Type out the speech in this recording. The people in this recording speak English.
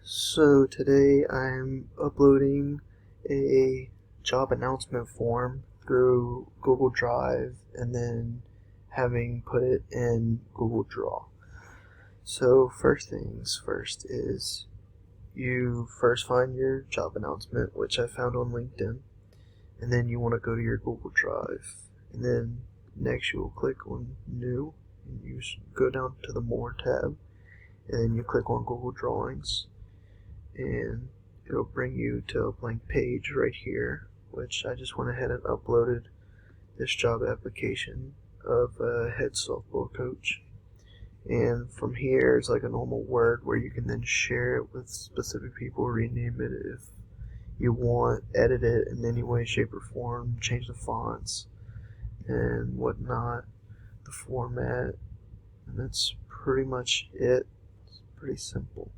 So today I'm uploading a job announcement form through Google Drive and then having put it in Google Draw. So first things first is you first find your job announcement, which I found on LinkedIn, and then you want to go to your Google Drive, and then next you will click on New, and you go down to the More tab, and then you click on Google Drawings, and it'll bring you to a blank page right here, which I just went ahead and uploaded this job application of a head softball coach. And from here it's like a normal Word where you can then share it with specific people, rename it if you want, edit it in any way, shape, or form, change the fonts and whatnot, the format, and that's pretty much it. It's pretty simple.